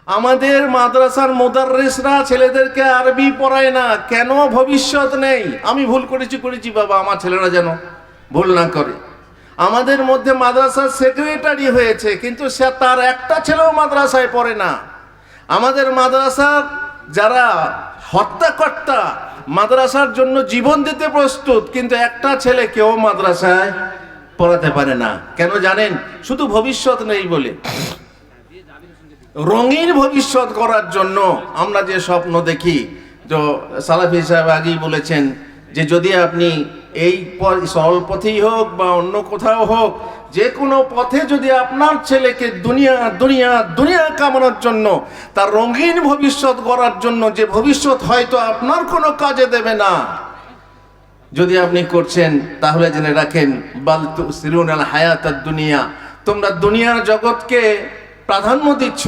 আমাদের মাদ্রাসার মুদাররিসরা ছেলেদেরকে আরবি পড়ায় না কেন? ভবিষ্যৎ নেই। আমি ভুল করেছি বাবা, আমার ছেলেরা যেন ভুল না করে। আমাদের মধ্যে মাদ্রাসার সেক্রেটারি হয়েছে, কিন্তু সে তার একটা ছেলেও মাদ্রাসায় পড়ে না। আমাদের মাদ্রাসার যারা হত্যাকর্তা মাদ্রাসার জন্য জীবন দিতে প্রস্তুত, কিন্তু একটা ছেলে কেউ মাদ্রাসায় পড়াতে পারে না। কেন জানেন? শুধু ভবিষ্যৎ নেই বলে। রঙিন ভবিষ্যৎ করার জন্য আমরা যে স্বপ্ন দেখি, তো সালাফি সাহেব আগেই বলেছেন যে যদি আপনি এই সরল পথেই হোক বা অন্য কোথাও হোক, যে কোনো পথে যদি আপনার ছেলেকে দুনিয়া দুনিয়া দুনিয়া কামানোর জন্য, তার রঙিন ভবিষ্যৎ করার জন্য, যে ভবিষ্যৎ হয়তো আপনার কোনো কাজে দেবে না, যদি আপনি করছেন, তাহলে জেনে রাখেন বাল তুসিরুনাল হায়াতাদ দুনিয়া, তোমরা দুনিয়ার জগৎকে প্রাধান্য দিচ্ছ,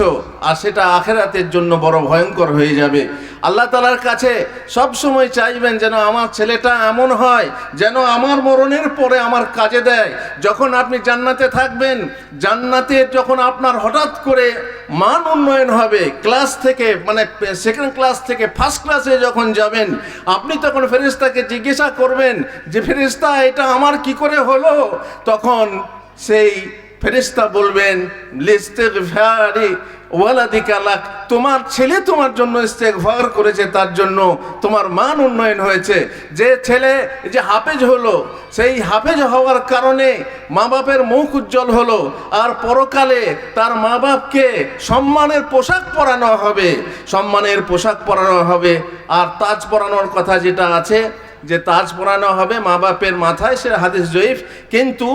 আর সেটা আখেরাতের জন্য বড় ভয়ঙ্কর হয়ে যাবে। আল্লাহ তাআলার কাছে সব সময় চাইবেন যেন আমার ছেলেটা এমন হয় যেন আমার মরণের পরে আমার কাজে দেয়। যখন আপনি জান্নাতে থাকবেন, জান্নাতে যখন আপনার হঠাৎ করে মান উন্নয়ন হবে, ক্লাস থেকে মানে সেকেন্ড ক্লাস থেকে ফার্স্ট ক্লাসে যখন যাবেন, আপনি তখন ফেরেশতাকে জিজ্ঞাসা করবেন যে ফেরেশতা এটা আমার কি করে হলো? তখন সেই ফেরেশতা বলবেন লিস্তিগফারি ওয়ালাদিকা লাক, তোমার ছেলে তোমার জন্য ইস্তেগফার করেছে, তার জন্য তোমার মান উন্নয়ন হয়েছে। যে ছেলে যে হাফেজ হলো, সেই হাফেজ হওয়ার কারণে মা বাপের মুখ উজ্জ্বল হলো, আর পরকালে তার মা বাপকে সম্মানের পোশাক পরানো হবে, সম্মানের পোশাক পরানো হবে। আর তাজ পরানোর কথা যেটা আছে, যে তাজ পরানো হবে মা বাপের মাথায়, সে হাদিস জয়ীফ, কিন্তু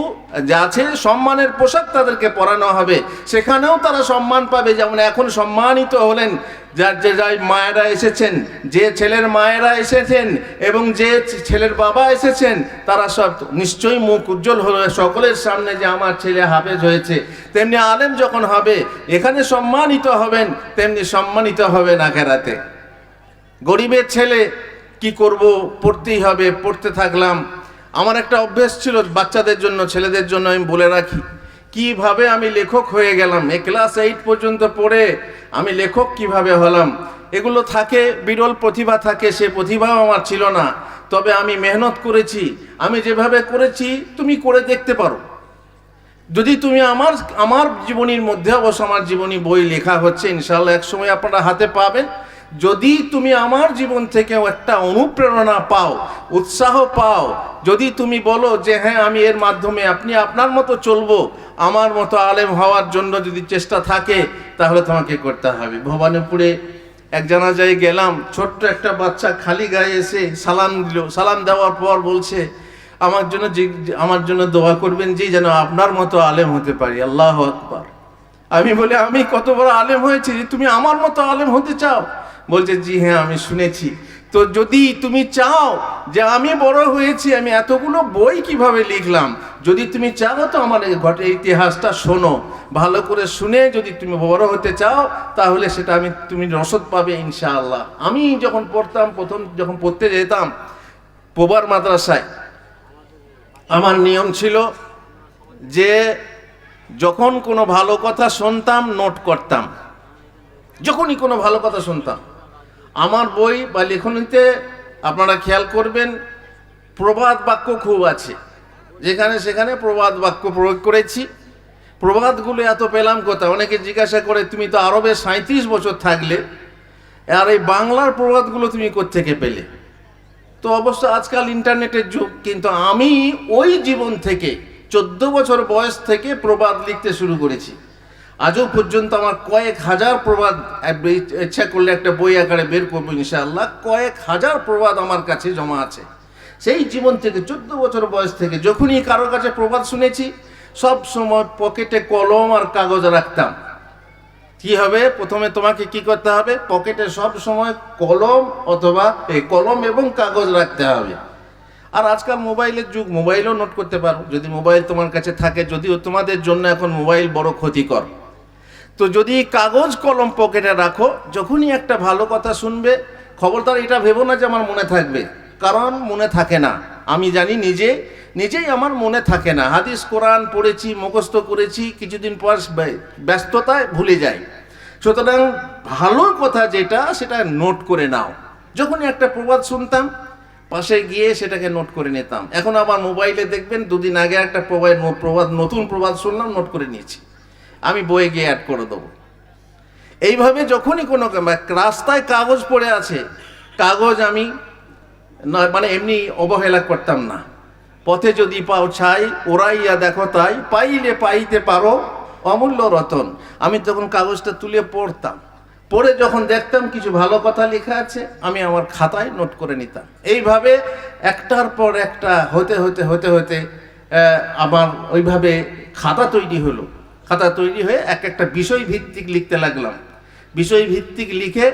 যা আছে সম্মানের পোশাক তাদেরকে পরানো হবে, সেখানেও তারা সম্মান পাবে। যেমন এখন সম্মানিত হলেন যে মায়েরা এসেছেন, যে ছেলের মায়েরা এসেছেন এবং যে ছেলের বাবা এসেছেন, তারা সব নিশ্চয়ই মুখ উজ্জ্বল হলো সকলের সামনে যে আমার ছেলে হাফেজ হয়েছে। তেমনি আলেম যখন হবে, এখানে সম্মানিত হবেন, তেমনি সম্মানিত হবেন আখেরাতে। গরিবের ছেলে কি করব, পড়তেই হবে, পড়তে থাকলাম। আমার একটা অভ্যেস ছিল বাচ্চাদের জন্য, ছেলেদের জন্য আমি বলে রাখি, কিভাবে আমি লেখক হয়ে গেলাম। ক্লাস 8 পর্যন্ত পড়ে আমি লেখক কিভাবে হলাম, এগুলো থাকে, বিরল প্রতিভা থাকে, সে প্রতিভাও আমার ছিল না। তবে আমি মেহনত করেছি, আমি যেভাবে করেছি তুমি করে দেখতে পারো। যদি তুমি আমার জীবনীর মধ্যে, অবশ্য আমার জীবনী বই লেখা হচ্ছে, ইনশাআল্লাহ এক সময় আপনারা হাতে পাবেন। যদি তুমি আমার জীবন থেকেও একটা অনুপ্রেরণা পাও, উৎসাহ পাও, যদি তুমি বলো যে হ্যাঁ আমি এর মাধ্যমে আপনি আপনার মতো চলবো, আমার মতো আলেম হওয়ার জন্য যদি চেষ্টা থাকে, তাহলে তোমাকে করতে হবে। ভবানীপুরে এক জানাজায় গেলাম, ছোট্ট একটা বাচ্চা খালি গায়ে এসে সালাম দিল। সালাম দেওয়ার পর বলছে আমার জন্য দোয়া করবেন যে যেন আপনার মতো আলেম হতে পারি। আল্লাহু আকবার। আমি বলি আমি কত বড় আলেম হয়েছি, তুমি আমার মতো আলেম হতে চাও? বলছে জি হ্যাঁ আমি শুনেছি। তো যদি তুমি চাও যে আমি বড় হয়েছি, আমি এতগুলো বই কিভাবে লিখলাম, যদি তুমি চাও তো আমার ইতিহাসটা শোনো, ভালো করে শুনে যদি তুমি বড় হতে চাও, তাহলে সেটা তুমি রসদ পাবে ইনশাআল্লাহ। আমি যখন পড়তাম, প্রথম যখন পড়তে যেতাম পোবার মাদ্রাসায়, আমার নিয়ম ছিল যে যখন কোনো ভালো কথা শুনতাম নোট করতাম। যখনই কোনো ভালো কথা শুনতাম, আমার বই বা লেখনীতে আপনারা খেয়াল করবেন প্রবাদ বাক্য খুব আছে, যেখানে সেখানে প্রবাদ বাক্য প্রয়োগ করেছি। প্রবাদগুলো এত পেলাম কোথায়? অনেকে জিজ্ঞাসা করে তুমি তো আরবে 37 বছর থাকলে, আর এই বাংলার প্রবাদগুলো তুমি কোত্থেকে পেলে? তো অবশ্য আজকাল ইন্টারনেটের যুগ, কিন্তু আমি ওই জীবন থেকে 14 বছর বয়স থেকে প্রবাদ লিখতে শুরু করেছি। আজও পর্যন্ত আমার কয়েক হাজার প্রবাদ, ইচ্ছা করলে একটা বই আকারে বের করবো ইনশাআল্লাহ, কয়েক হাজার প্রবাদ আমার কাছে জমা আছে। সেই জীবন থেকে 14 বছর বয়স থেকে যখনই কারোর কাছে প্রবাদ শুনেছি, সব সময় পকেটে কলম আর কাগজ রাখতাম। কি হবে, প্রথমে তোমাকে কি করতে হবে, পকেটে সব সময় কলম অথবা কলম এবং কাগজ রাখতে হবে। আর আজকাল মোবাইলের যুগ, মোবাইলও নোট করতে পারো যদি মোবাইল তোমার কাছে থাকে, যদিও তোমাদের জন্য এখন মোবাইল বড় ক্ষতিকর। তো যদি কাগজ কলম পকেটে রাখো, যখনই একটা ভালো কথা শুনবে, খবরদার এটা ভেবো না যে আমার মনে থাকবে, কারণ মনে থাকে না। আমি জানি নিজেই আমার মনে থাকে না। হাদিস কোরআন পড়েছি, মুখস্থ করেছি, কিছুদিন পর ব্যস্ততায় ভুলে যাই। সুতরাং ভালো কথা যেটা সেটা নোট করে নাও। যখনই একটা প্রবাদ শুনতাম পাশে গিয়ে সেটাকে নোট করে নিতাম। এখন আবার মোবাইলে দেখবেন, দুদিন আগে একটা প্রবাদ নতুন প্রবাদ শুনলাম, নোট করে নিয়েছি, আমি বইয়ে গিয়ে অ্যাড করে দেবো। এইভাবে যখনই কোনো রাস্তায় কাগজ পড়ে আছে, কাগজ আমি মানে এমনি অবহেলা করতাম না। পথে যদি পাও ছাই, ওরাইয়া দেখো তাই, পাইলে পাইতে পারো অমূল্য রতন। আমি তখন কাগজটা তুলে পড়তাম, পড়ে যখন দেখতাম কিছু ভালো কথা লেখা আছে, আমি আমার খাতায় নোট করে নিতাম। এইভাবে একটার পর একটা হতে হতে হতে হতে আবার ওইভাবে খাতা তৈরি হলো। খাতা তৈরি হয়ে এক একটা বিষয় ভিত্তিক লিখতে লাগলাম। বিষয় ভিত্তিক লিখে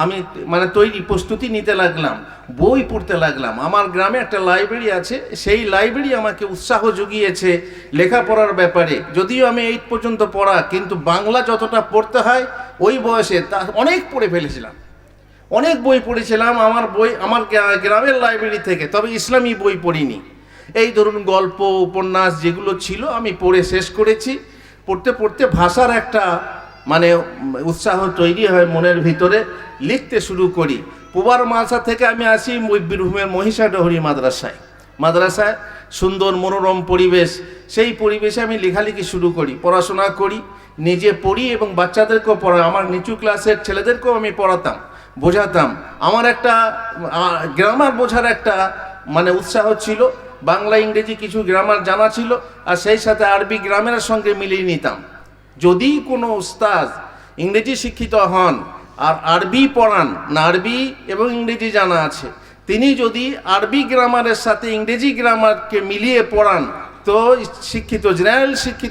আমি মানে প্রস্তুতি নিতে লাগলাম, বই পড়তে লাগলাম। আমার গ্রামে একটা লাইব্রেরি আছে, সেই লাইব্রেরি আমাকে উৎসাহ জুগিয়েছে লেখাপড়ার ব্যাপারে। যদিও আমি 8 পর্যন্ত পড়া, কিন্তু বাংলা যতটা পড়তে হয় ওই বয়সে তা অনেক পড়ে ফেলেছিলাম, অনেক বই পড়েছিলাম আমার গ্রামের লাইব্রেরি থেকে। তবে ইসলামী বই পড়িনি। এই ধরুন গল্প উপন্যাস যেগুলো ছিল আমি পড়ে শেষ করেছি। পড়তে পড়তে ভাষার একটা মানে উৎসাহ তৈরি হয় মনের ভিতরে, লিখতে শুরু করি। পুবার মাদ্রাসা থেকে আমি আসি বীরভূমের মহিষাডহরি মাদ্রাসায় সুন্দর মনোরম পরিবেশ, সেই পরিবেশে আমি লেখালেখি শুরু করি, পড়াশোনা করি, নিজে পড়ি এবং বাচ্চাদেরকেও পড়াই। আমার নিচু ক্লাসের ছেলেদেরকেও আমি পড়াতাম, বোঝাতাম। আমার একটা গ্রামার বোঝার একটা মানে উৎসাহ ছিল। বাংলা ইংরেজি কিছু গ্রামার জানা ছিল, আর সেই সাথে আরবি গ্রামের সঙ্গে মিলিয়ে নিতাম। যদি কোনো উস্তাদ ইংরেজি শিক্ষিত হন আর আরবি পড়ান, না আরবি এবং ইংরেজি জানা আছে, তিনি যদি আরবি গ্রামারের সাথে ইংরেজি গ্রামারকে মিলিয়ে পড়ান, তো শিক্ষিত জেনারেল শিক্ষিত